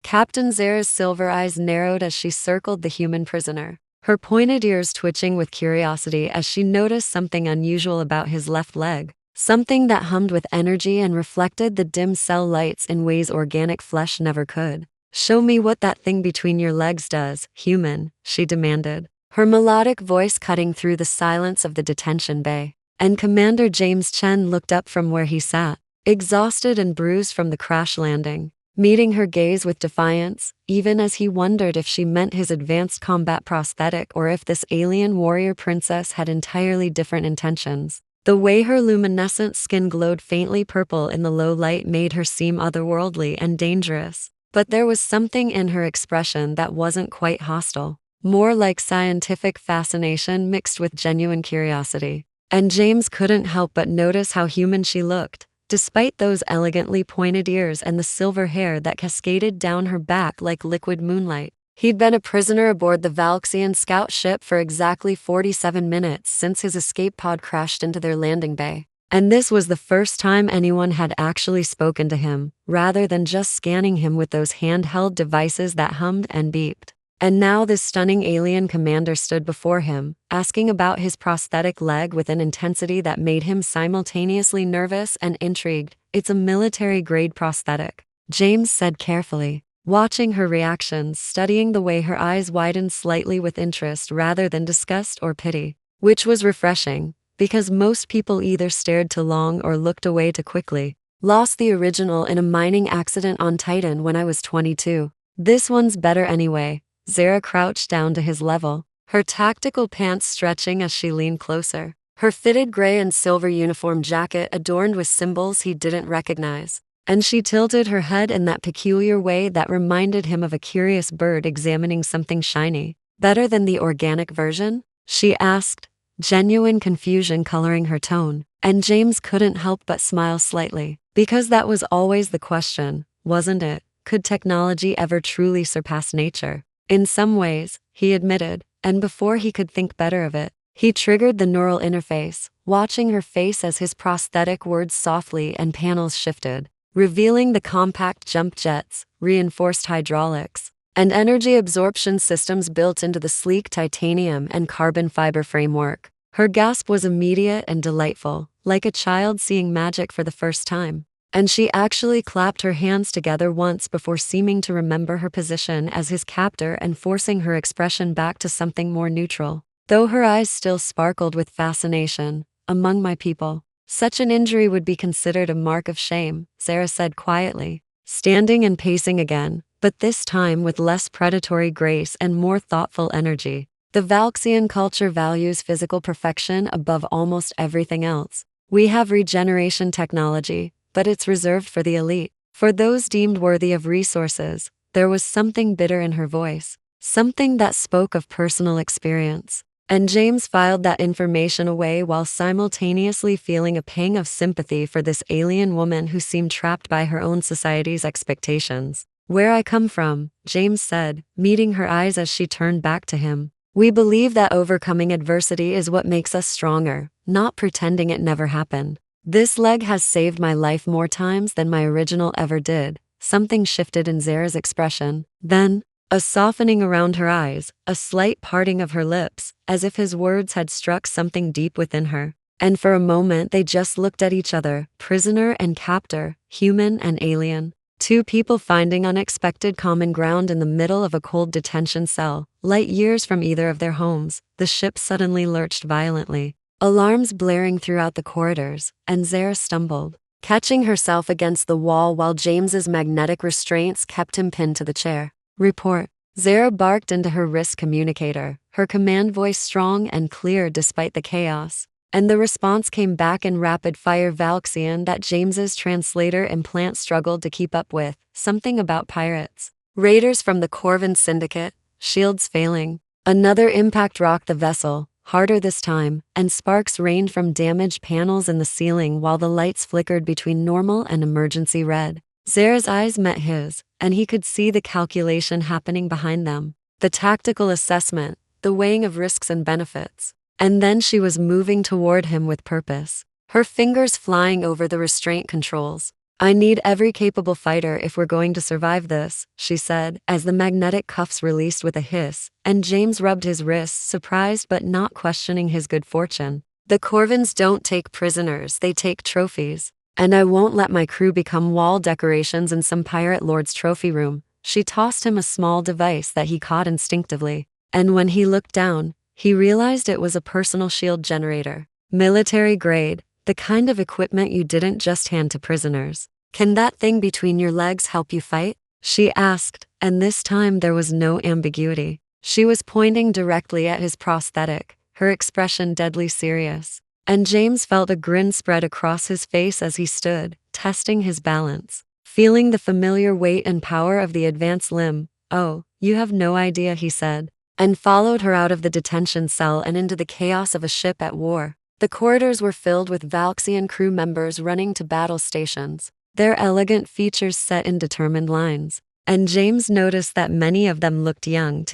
Captain Zara's silver eyes narrowed as she circled the human prisoner, her pointed ears twitching with curiosity as she noticed something unusual about his left leg, something that hummed with energy and reflected the dim cell lights in ways organic flesh never could. "Show me what that thing between your legs does, human," she demanded, her melodic voice cutting through the silence of the detention bay. And Commander James Chen looked up from where he sat, exhausted and bruised from the crash landing, meeting her gaze with defiance, even as he wondered if she meant his advanced combat prosthetic or if this alien warrior princess had entirely different intentions. The way her luminescent skin glowed faintly purple in the low light made her seem otherworldly and dangerous, but there was something in her expression that wasn't quite hostile, more like scientific fascination mixed with genuine curiosity. And James couldn't help but notice how human she looked, despite those elegantly pointed ears and the silver hair that cascaded down her back like liquid moonlight. He'd been a prisoner aboard the Valkyrian scout ship for exactly 47 minutes since his escape pod crashed into their landing bay. And this was the first time anyone had actually spoken to him, rather than just scanning him with those handheld devices that hummed and beeped. And now this stunning alien commander stood before him, asking about his prosthetic leg with an intensity that made him simultaneously nervous and intrigued. "It's a military-grade prosthetic," James said carefully, watching her reactions, studying the way her eyes widened slightly with interest rather than disgust or pity, which was refreshing, because most people either stared too long or looked away too quickly. "Lost the original in a mining accident on Titan when I was 22. This one's better anyway." Zara crouched down to his level, her tactical pants stretching as she leaned closer, her fitted gray and silver uniform jacket adorned with symbols he didn't recognize. And she tilted her head in that peculiar way that reminded him of a curious bird examining something shiny. "Better than the organic version?" she asked, genuine confusion coloring her tone, and James couldn't help but smile slightly, because that was always the question, wasn't it? Could technology ever truly surpass nature? In some ways, he admitted, and before he could think better of it, he triggered the neural interface, watching her face as his prosthetic whirred softly and panels shifted, revealing the compact jump jets, reinforced hydraulics, and energy absorption systems built into the sleek titanium and carbon fiber framework. Her gasp was immediate and delightful, like a child seeing magic for the first time. And she actually clapped her hands together once before seeming to remember her position as his captor and forcing her expression back to something more neutral, though her eyes still sparkled with fascination. "Among my people, such an injury would be considered a mark of shame," Zara said quietly, standing and pacing again, but this time with less predatory grace and more thoughtful energy. "The Valkyrian culture values physical perfection above almost everything else. We have regeneration technology, but it's reserved for the elite, for those deemed worthy of resources." There was something bitter in her voice, something that spoke of personal experience. And James filed that information away while simultaneously feeling a pang of sympathy for this alien woman who seemed trapped by her own society's expectations. "Where I come from," James said, meeting her eyes as she turned back to him, "we believe that overcoming adversity is what makes us stronger, not pretending it never happened. This leg has saved my life more times than my original ever did." Something shifted in Zara's expression, then, a softening around her eyes, a slight parting of her lips, as if his words had struck something deep within her. And for a moment they just looked at each other, prisoner and captor, human and alien. Two people finding unexpected common ground in the middle of a cold detention cell, light years from either of their homes. The ship suddenly lurched violently, alarms blaring throughout the corridors, and Zara stumbled, catching herself against the wall while James's magnetic restraints kept him pinned to the chair. "Report." Zara barked into her wrist communicator, her command voice strong and clear despite the chaos, and the response came back in rapid-fire Valkyrian that James's translator implant struggled to keep up with. Something about pirates, raiders from the Corvin Syndicate, shields failing. Another impact rocked the vessel, harder this time, and sparks rained from damaged panels in the ceiling while the lights flickered between normal and emergency red. Zara's eyes met his, and he could see the calculation happening behind them, the tactical assessment, the weighing of risks and benefits. And then she was moving toward him with purpose, her fingers flying over the restraint controls, I need every capable fighter if we're going to survive this, she said, as the magnetic cuffs released with a hiss, and James rubbed his wrists, surprised but not questioning his good fortune. The Corvins don't take prisoners, they take trophies. And I won't let my crew become wall decorations in some pirate lord's trophy room. She tossed him a small device that he caught instinctively. And when he looked down, he realized it was a personal shield generator. Military grade, the kind of equipment you didn't just hand to prisoners. Can that thing between your legs help you fight? She asked, and this time there was no ambiguity. She was pointing directly at his prosthetic, her expression deadly serious. And James felt a grin spread across his face as he stood, testing his balance, feeling the familiar weight and power of the advanced limb. Oh, you have no idea, he said, and followed her out of the detention cell and into the chaos of a ship at war. The corridors were filled with Valxian crew members running to battle stations, their elegant features set in determined lines. And James noticed that many of them looked young,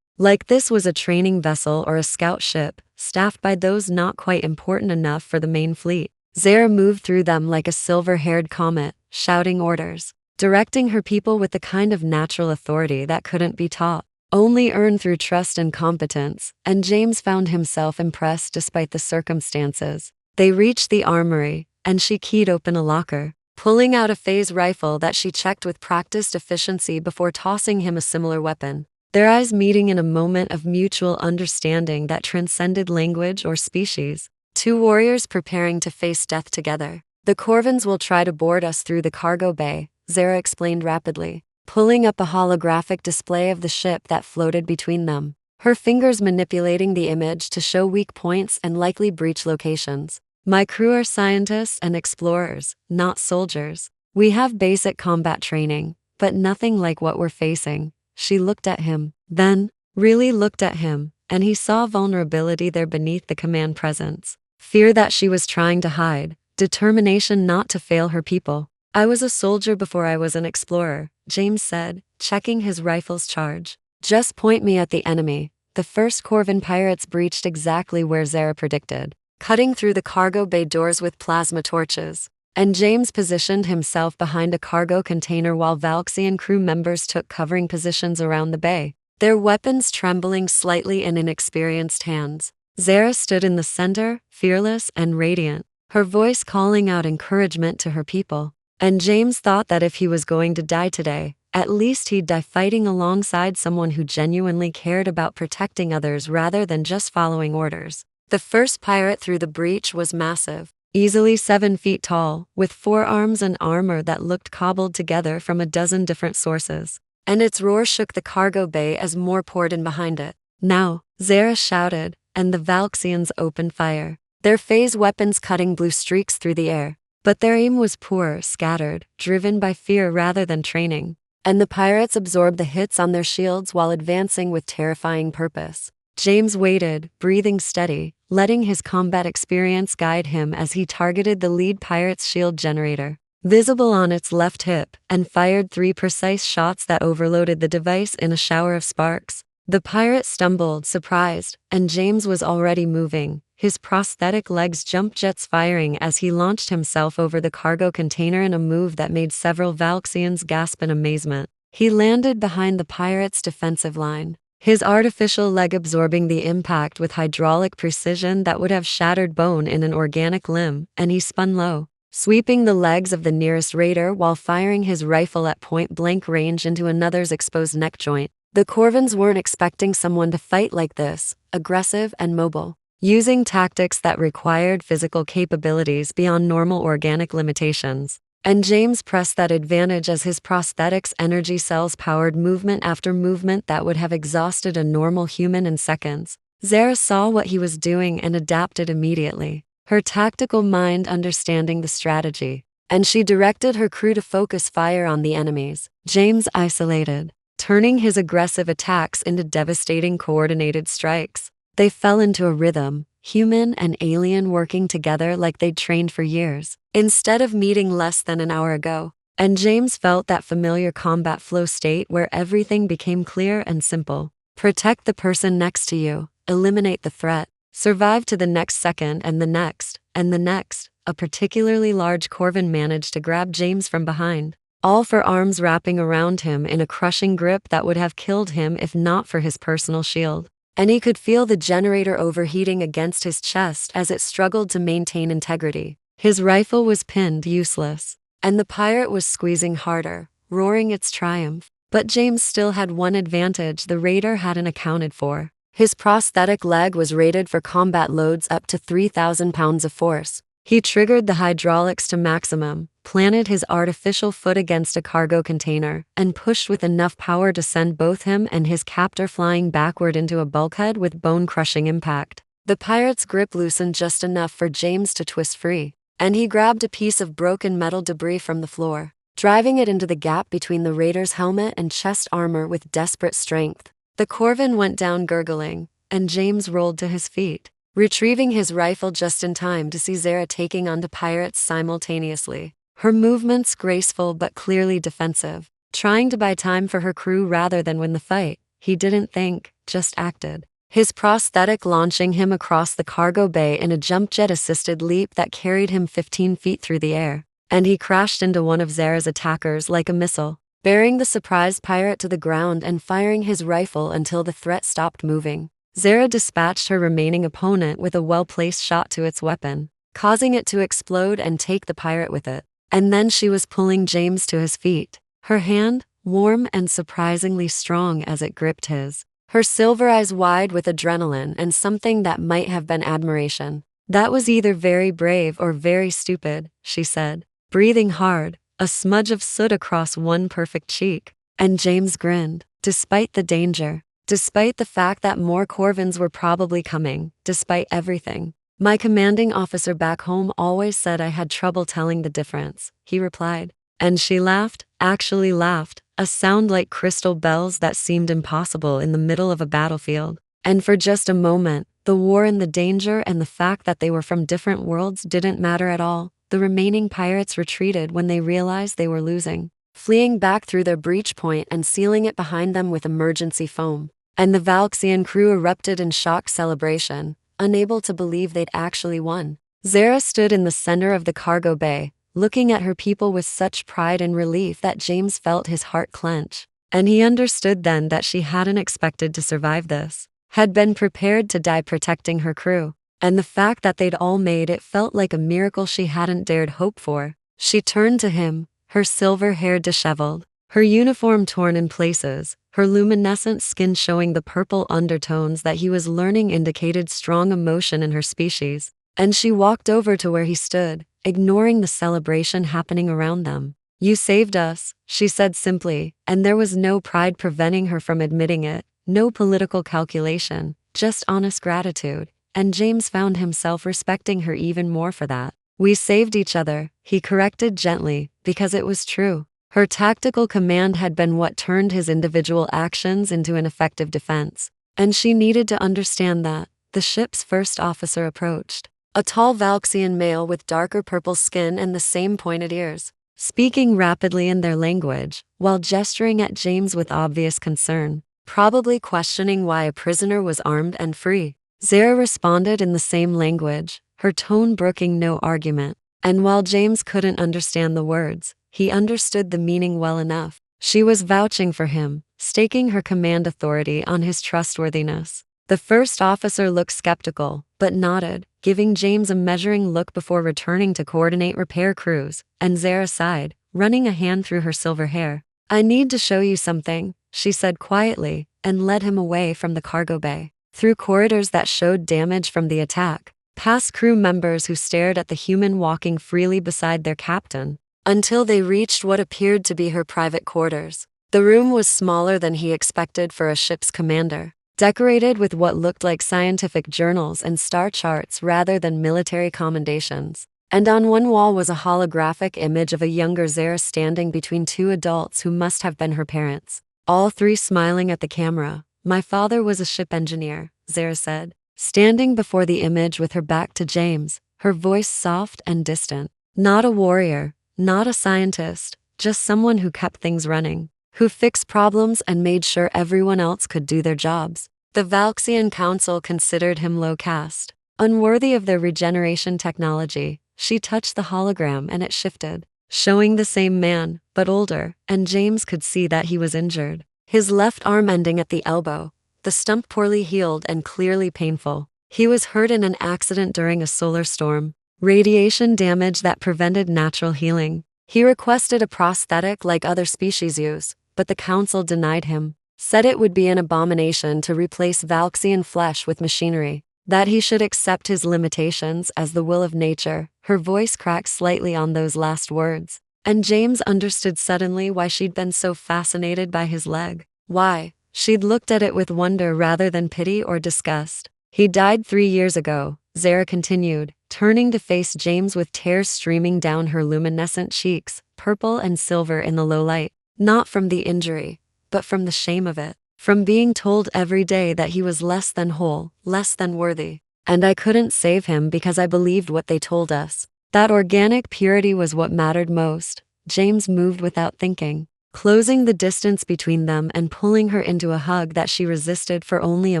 like this was a training vessel or a scout ship, staffed by those not quite important enough for the main fleet. Zara moved through them like a silver-haired comet, shouting orders, directing her people with the kind of natural authority that couldn't be taught, only earned through trust and competence, and James found himself impressed despite the circumstances. They reached the armory, and she keyed open a locker, pulling out a phase rifle that she checked with practiced efficiency before tossing him a similar weapon. Their eyes meeting in a moment of mutual understanding that transcended language or species. Two warriors preparing to face death together. The Corvins will try to board us through the cargo bay, Zara explained rapidly, pulling up a holographic display of the ship that floated between them, her fingers manipulating the image to show weak points and likely breach locations. My crew are scientists and explorers, not soldiers. We have basic combat training, but nothing like what we're facing. She looked at him, then really looked at him, and he saw vulnerability there beneath the command presence. Fear that she was trying to hide, determination not to fail her people. I was a soldier before I was an explorer, James said, checking his rifle's charge. Just point me at the enemy. The first Corvin pirates breached exactly where Zara predicted, cutting through the cargo bay doors with plasma torches. And James positioned himself behind a cargo container while Valxian crew members took covering positions around the bay, their weapons trembling slightly in inexperienced hands. Zara stood in the center, fearless and radiant, her voice calling out encouragement to her people. And James thought that if he was going to die today, at least he'd die fighting alongside someone who genuinely cared about protecting others rather than just following orders. The first pirate through the breach was massive. Easily 7 feet tall, with forearms and armor that looked cobbled together from a dozen different sources. And its roar shook the cargo bay as more poured in behind it. Now, Zara shouted, and the Valxians opened fire, their phase weapons cutting blue streaks through the air. But their aim was poor, scattered, driven by fear rather than training. And the pirates absorbed the hits on their shields while advancing with terrifying purpose. James waited, breathing steady, letting his combat experience guide him as he targeted the lead pirate's shield generator, visible on its left hip, and fired 3 precise shots that overloaded the device in a shower of sparks. The pirate stumbled, surprised, and James was already moving, his prosthetic legs jump jets firing as he launched himself over the cargo container in a move that made several Valxians gasp in amazement. He landed behind the pirate's defensive line, his artificial leg absorbing the impact with hydraulic precision that would have shattered bone in an organic limb, and he spun low, sweeping the legs of the nearest raider while firing his rifle at point-blank range into another's exposed neck joint. The Corvins weren't expecting someone to fight like this, aggressive and mobile, using tactics that required physical capabilities beyond normal organic limitations. And James pressed that advantage as his prosthetic's energy cells powered movement after movement that would have exhausted a normal human in seconds. Zara saw what he was doing and adapted immediately, her tactical mind understanding the strategy, and she directed her crew to focus fire on the enemies. James isolated, turning his aggressive attacks into devastating coordinated strikes. They fell into a rhythm, human and alien working together like they'd trained for years, instead of meeting less than an hour ago. And James felt that familiar combat flow state where everything became clear and simple. Protect the person next to you, eliminate the threat, survive to the next second and the next, a particularly large Corvin managed to grab James from behind, all four arms wrapping around him in a crushing grip that would have killed him if not for his personal shield. And he could feel the generator overheating against his chest as it struggled to maintain integrity. His rifle was pinned useless, and the pirate was squeezing harder, roaring its triumph. But James still had one advantage the raider hadn't accounted for. His prosthetic leg was rated for combat loads up to 3,000 pounds of force. He triggered the hydraulics to maximum, planted his artificial foot against a cargo container, and pushed with enough power to send both him and his captor flying backward into a bulkhead with bone-crushing impact. The pirate's grip loosened just enough for James to twist free, and he grabbed a piece of broken metal debris from the floor, driving it into the gap between the raider's helmet and chest armor with desperate strength. The Corvin went down gurgling, and James rolled to his feet, retrieving his rifle just in time to see Zara taking on the pirates simultaneously, her movements graceful but clearly defensive, trying to buy time for her crew rather than win the fight. He didn't think, just acted. His prosthetic launching him across the cargo bay in a jump jet-assisted leap that carried him 15 feet through the air, and he crashed into one of Zara's attackers like a missile, bearing the surprised pirate to the ground and firing his rifle until the threat stopped moving. Zara dispatched her remaining opponent with a well-placed shot to its weapon, causing it to explode and take the pirate with it. And then she was pulling James to his feet, her hand, warm and surprisingly strong as it gripped his, her silver eyes wide with adrenaline and something that might have been admiration. "That was either very brave or very stupid," she said, breathing hard, a smudge of soot across one perfect cheek. And James grinned, despite the danger. Despite the fact that more Corvins were probably coming, despite everything. "My commanding officer back home always said I had trouble telling the difference," he replied. And she laughed, actually laughed, a sound like crystal bells that seemed impossible in the middle of a battlefield. And for just a moment, the war and the danger and the fact that they were from different worlds didn't matter at all. The remaining pirates retreated when they realized they were losing, fleeing back through their breach point and sealing it behind them with emergency foam. And the Valkyrian crew erupted in shocked celebration, unable to believe they'd actually won. Zara stood in the center of the cargo bay, looking at her people with such pride and relief that James felt his heart clench. And he understood then that she hadn't expected to survive this, had been prepared to die protecting her crew. And the fact that they'd all made it felt like a miracle she hadn't dared hope for. She turned to him, her silver hair disheveled, her uniform torn in places, her luminescent skin showing the purple undertones that he was learning indicated strong emotion in her species. And she walked over to where he stood, ignoring the celebration happening around them. "You saved us," she said simply, and there was no pride preventing her from admitting it, no political calculation, just honest gratitude. And James found himself respecting her even more for that. "We saved each other," he corrected gently, because it was true. Her tactical command had been what turned his individual actions into an effective defense. And she needed to understand that. The ship's first officer approached. A tall Valkyrian male with darker purple skin and the same pointed ears, speaking rapidly in their language, while gesturing at James with obvious concern, probably questioning why a prisoner was armed and free. Zara responded in the same language, her tone brooking no argument. And while James couldn't understand the words, he understood the meaning well enough. She was vouching for him, staking her command authority on his trustworthiness. The first officer looked skeptical, but nodded, giving James a measuring look before returning to coordinate repair crews, and Zara sighed, running a hand through her silver hair. "I need to show you something," she said quietly, and led him away from the cargo bay, through corridors that showed damage from the attack, past crew members who stared at the human walking freely beside their captain, until they reached what appeared to be her private quarters. The room was smaller than he expected for a ship's commander, decorated with what looked like scientific journals and star charts rather than military commendations. And on one wall was a holographic image of a younger Zara standing between two adults who must have been her parents, all three smiling at the camera. "My father was a ship engineer," Zara said, standing before the image with her back to James, her voice soft and distant. "Not a warrior, not a scientist, just someone who kept things running, who fixed problems and made sure everyone else could do their jobs." The Valkyrian Council considered him low caste, unworthy of their regeneration technology, She touched the hologram and it shifted, showing the same man, but older, and James could see that he was injured. His left arm ending at the elbow, the stump poorly healed and clearly painful. He was hurt in an accident during a solar storm. Radiation damage that prevented natural healing. He requested a prosthetic like other species use, but the council denied him. Said it would be an abomination to replace Valkyrian flesh with machinery. That he should accept his limitations as the will of nature. Her voice cracked slightly on those last words. And James understood suddenly why she'd been so fascinated by his leg. Why? She'd looked at it with wonder rather than pity or disgust. He died 3 years ago, Zara continued, turning to face James with tears streaming down her luminescent cheeks, purple and silver in the low light. Not from the injury, but from the shame of it. From being told every day that he was less than whole, less than worthy. And I couldn't save him because I believed what they told us. That organic purity was what mattered most. James moved without thinking, closing the distance between them and pulling her into a hug that she resisted for only a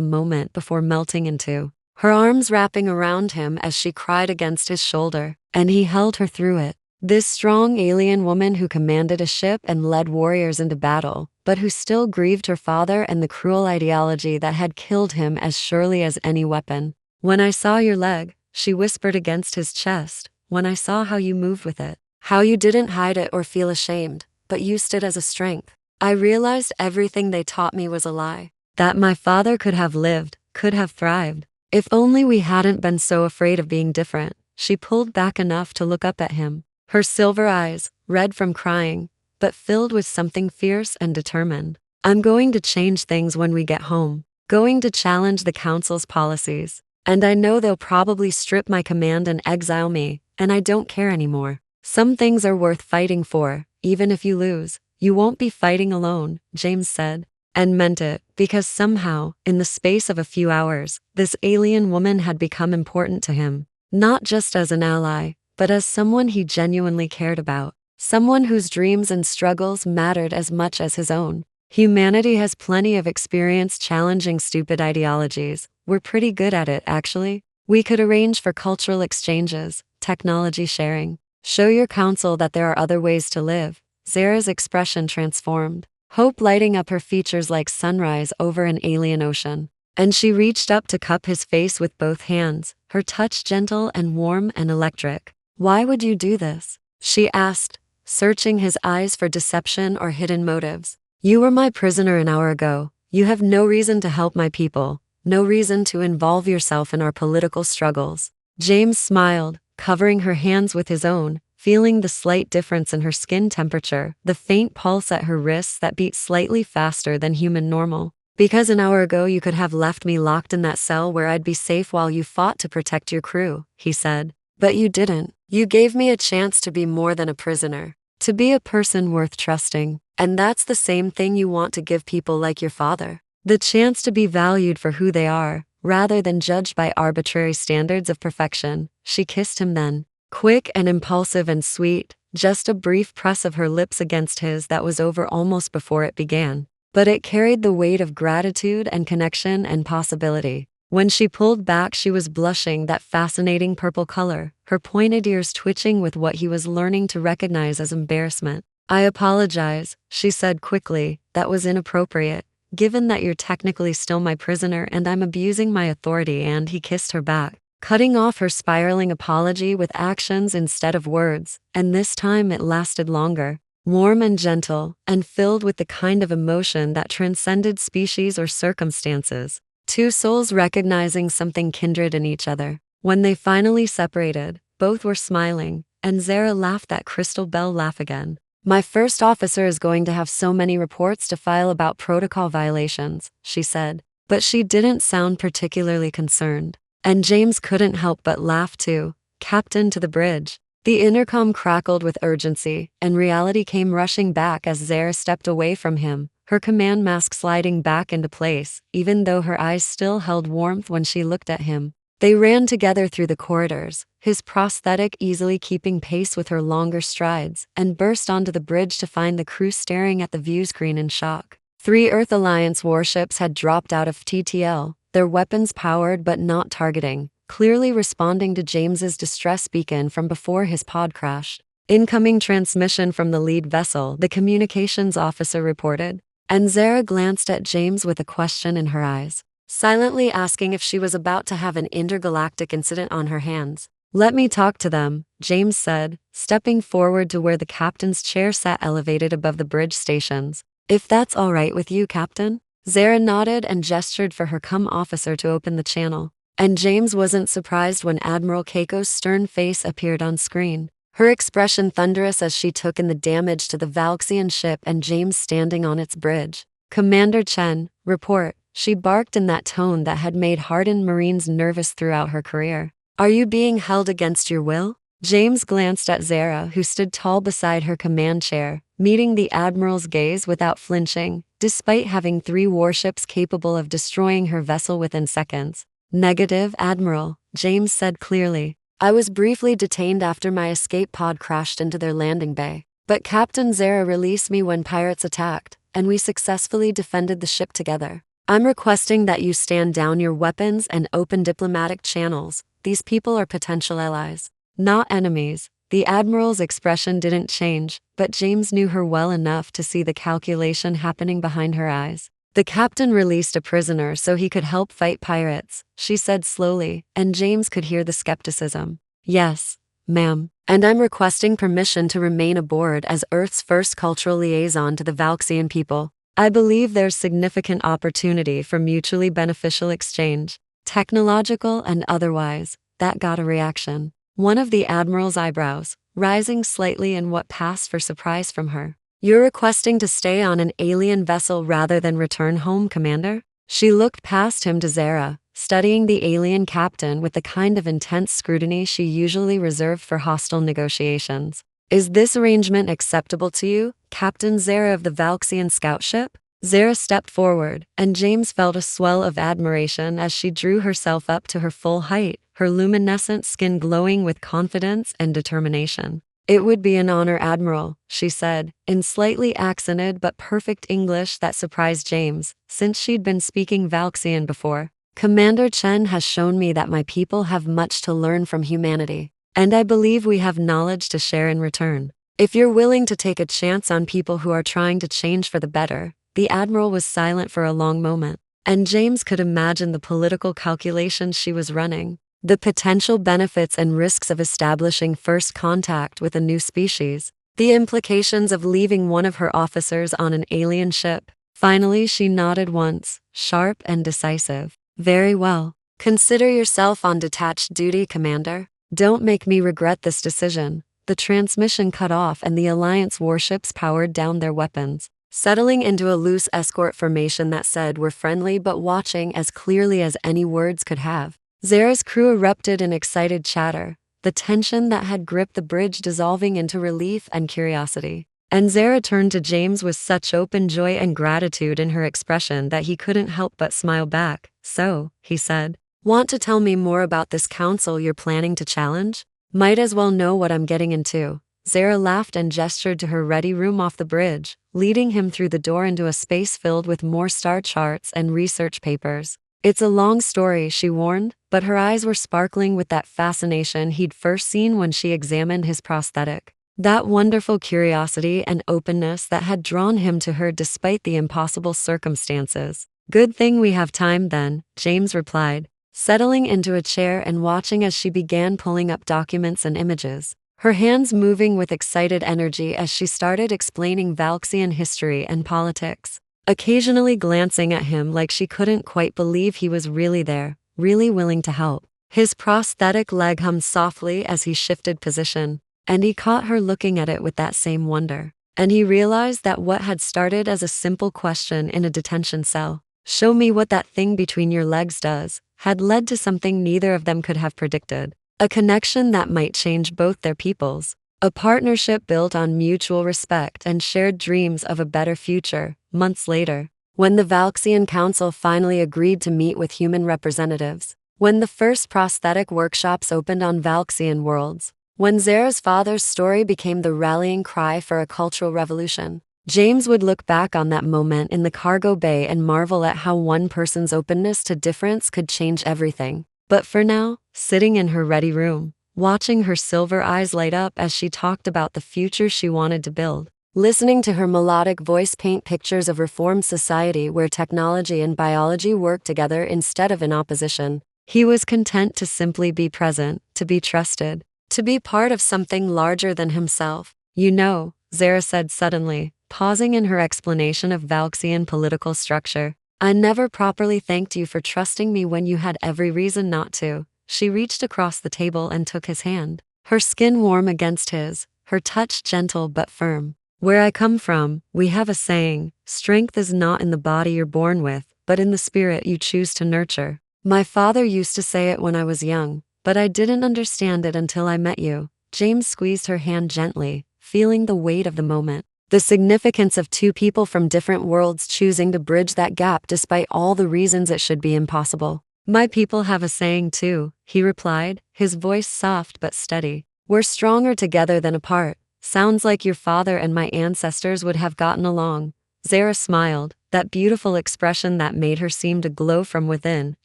moment before melting into. Her arms wrapping around him as she cried against his shoulder, and he held her through it. This strong alien woman who commanded a ship and led warriors into battle, but who still grieved her father and the cruel ideology that had killed him as surely as any weapon. When I saw your leg, she whispered against his chest, when I saw how you moved with it, how you didn't hide it or feel ashamed, but used it as a strength, I realized everything they taught me was a lie. That my father could have lived, could have thrived. If only we hadn't been so afraid of being different. She pulled back enough to look up at him. Her silver eyes, red from crying, but filled with something fierce and determined. I'm going to change things when we get home. Going to challenge the council's policies. And I know they'll probably strip my command and exile me, and I don't care anymore. Some things are worth fighting for, even if you lose. You won't be fighting alone, James said. And meant it, because somehow, in the space of a few hours, this alien woman had become important to him. Not just as an ally, but as someone he genuinely cared about. Someone whose dreams and struggles mattered as much as his own. Humanity has plenty of experience challenging stupid ideologies. We're pretty good at it, actually. We could arrange for cultural exchanges, technology sharing. Show your council that there are other ways to live. Zara's expression transformed, hope lighting up her features like sunrise over an alien ocean. And she reached up to cup his face with both hands, her touch gentle and warm and electric. Why would you do this? She asked, searching his eyes for deception or hidden motives. You were my prisoner an hour ago. You have no reason to help my people, no reason to involve yourself in our political struggles. James smiled, covering her hands with his own, feeling the slight difference in her skin temperature, the faint pulse at her wrists that beat slightly faster than human normal. Because an hour ago you could have left me locked in that cell where I'd be safe while you fought to protect your crew, he said. But you didn't. You gave me a chance to be more than a prisoner, to be a person worth trusting. And that's the same thing you want to give people like your father. The chance to be valued for who they are, rather than judged by arbitrary standards of perfection. She kissed him then, quick and impulsive and sweet, just a brief press of her lips against his that was over almost before it began. But it carried the weight of gratitude and connection and possibility. When she pulled back, she was blushing that fascinating purple color, her pointed ears twitching with what he was learning to recognize as embarrassment. I apologize, she said quickly, that was inappropriate, given that you're technically still my prisoner and I'm abusing my authority. And he kissed her back, cutting off her spiraling apology with actions instead of words, and this time it lasted longer. Warm and gentle, and filled with the kind of emotion that transcended species or circumstances. Two souls recognizing something kindred in each other. When they finally separated, both were smiling, and Zara laughed that crystal bell laugh again. My first officer is going to have so many reports to file about protocol violations, she said, but she didn't sound particularly concerned. And James couldn't help but laugh too. Captain to the bridge. The intercom crackled with urgency, and reality came rushing back as Zara stepped away from him, her command mask sliding back into place, even though her eyes still held warmth when she looked at him. They ran together through the corridors, his prosthetic easily keeping pace with her longer strides, and burst onto the bridge to find the crew staring at the view screen in shock. 3 Earth Alliance warships had dropped out of TTL, their weapons powered but not targeting, clearly responding to James's distress beacon from before his pod crashed. Incoming transmission from the lead vessel, the communications officer reported, and Zara glanced at James with a question in her eyes, silently asking if she was about to have an intergalactic incident on her hands. "Let me talk to them," James said, stepping forward to where the captain's chair sat elevated above the bridge stations. "If that's all right with you, Captain?" Zara nodded and gestured for her officer to open the channel. And James wasn't surprised when Admiral Keiko's stern face appeared on screen, her expression thunderous as she took in the damage to the Valxian ship and James standing on its bridge. "Commander Chen, report," she barked in that tone that had made hardened Marines nervous throughout her career. "Are you being held against your will?" James glanced at Zara, who stood tall beside her command chair, meeting the Admiral's gaze without flinching, despite having 3 warships capable of destroying her vessel within seconds. "Negative, Admiral," James said clearly. "I was briefly detained after my escape pod crashed into their landing bay, but Captain Zara released me when pirates attacked, and we successfully defended the ship together. I'm requesting that you stand down your weapons and open diplomatic channels. These people are potential allies, not enemies." The Admiral's expression didn't change, but James knew her well enough to see the calculation happening behind her eyes. "The captain released a prisoner so he could help fight pirates," she said slowly, and James could hear the skepticism. "Yes, ma'am. And I'm requesting permission to remain aboard as Earth's first cultural liaison to the Valxian people. I believe there's significant opportunity for mutually beneficial exchange, technological and otherwise." That got a reaction. One of the Admiral's eyebrows, rising slightly in what passed for surprise from her. "You're requesting to stay on an alien vessel rather than return home, Commander?" She looked past him to Zara, studying the alien captain with the kind of intense scrutiny she usually reserved for hostile negotiations. "Is this arrangement acceptable to you, Captain Zara of the Valxian scout ship?" Zara stepped forward, and James felt a swell of admiration as she drew herself up to her full height, her luminescent skin glowing with confidence and determination. "It would be an honor, Admiral," she said, in slightly accented but perfect English that surprised James, since she'd been speaking Valxian before. "Commander Chen has shown me that my people have much to learn from humanity, and I believe we have knowledge to share in return. If you're willing to take a chance on people who are trying to change for the better." The Admiral was silent for a long moment, and James could imagine the political calculations she was running. The potential benefits and risks of establishing first contact with a new species. The implications of leaving one of her officers on an alien ship. Finally, she nodded once, sharp and decisive. "Very well. Consider yourself on detached duty, Commander. Don't make me regret this decision." The transmission cut off and the Alliance warships powered down their weapons, settling into a loose escort formation that said "We're friendly but watching" as clearly as any words could have. Zara's crew erupted in excited chatter, the tension that had gripped the bridge dissolving into relief and curiosity. And Zara turned to James with such open joy and gratitude in her expression that he couldn't help but smile back. "So," he said, "want to tell me more about this council you're planning to challenge? Might as well know what I'm getting into." Zara laughed and gestured to her ready room off the bridge, leading him through the door into a space filled with more star charts and research papers. "It's a long story," she warned, but her eyes were sparkling with that fascination he'd first seen when she examined his prosthetic. That wonderful curiosity and openness that had drawn him to her despite the impossible circumstances. "Good thing we have time then," James replied, settling into a chair and watching as she began pulling up documents and images, her hands moving with excited energy as she started explaining Valxian history and politics, occasionally glancing at him like she couldn't quite believe he was really there, really willing to help. His prosthetic leg hummed softly as he shifted position, and he caught her looking at it with that same wonder. And he realized that what had started as a simple question in a detention cell, "Show me what that thing between your legs does," had led to something neither of them could have predicted. A connection that might change both their peoples. A partnership built on mutual respect and shared dreams of a better future. Months later, when the Valxian Council finally agreed to meet with human representatives, when the first prosthetic workshops opened on Valxian worlds, when Zara's father's story became the rallying cry for a cultural revolution, James would look back on that moment in the cargo bay and marvel at how one person's openness to difference could change everything. But for now, sitting in her ready room, watching her silver eyes light up as she talked about the future she wanted to build, listening to her melodic voice paint pictures of reformed society where technology and biology work together instead of in opposition, he was content to simply be present, to be trusted, to be part of something larger than himself. You know, Zara said suddenly, pausing in her explanation of Valkyrian political structure, I never properly thanked you for trusting me when you had every reason not to. She reached across the table and took his hand, her skin warm against his, her touch gentle but firm. Where I come from, we have a saying, strength is not in the body you're born with, but in the spirit you choose to nurture. My father used to say it when I was young, but I didn't understand it until I met you. James squeezed her hand gently, feeling the weight of the moment. The significance of two people from different worlds choosing to bridge that gap despite all the reasons it should be impossible. My people have a saying too, he replied, his voice soft but steady. We're stronger together than apart. Sounds like your father and my ancestors would have gotten along. Zara smiled, that beautiful expression that made her seem to glow from within,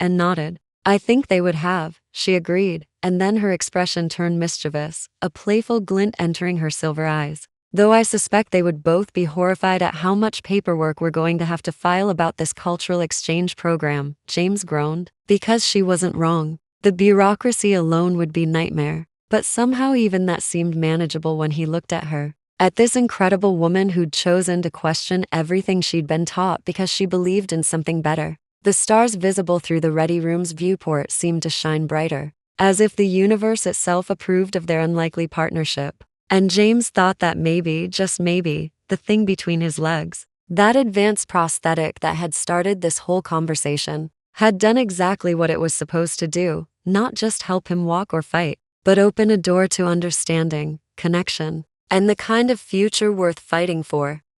and nodded. I think they would have, she agreed, and then her expression turned mischievous, a playful glint entering her silver eyes. Though I suspect they would both be horrified at how much paperwork we're going to have to file about this cultural exchange program, James groaned. Because she wasn't wrong. The bureaucracy alone would be nightmare, but somehow even that seemed manageable when he looked at her. At this incredible woman who'd chosen to question everything she'd been taught because she believed in something better. The stars visible through the ready room's viewport seemed to shine brighter, as if the universe itself approved of their unlikely partnership. And James thought that maybe, just maybe, the thing between his legs, that advanced prosthetic that had started this whole conversation, had done exactly what it was supposed to do, not just help him walk or fight, but open a door to understanding, connection, and the kind of future worth fighting for.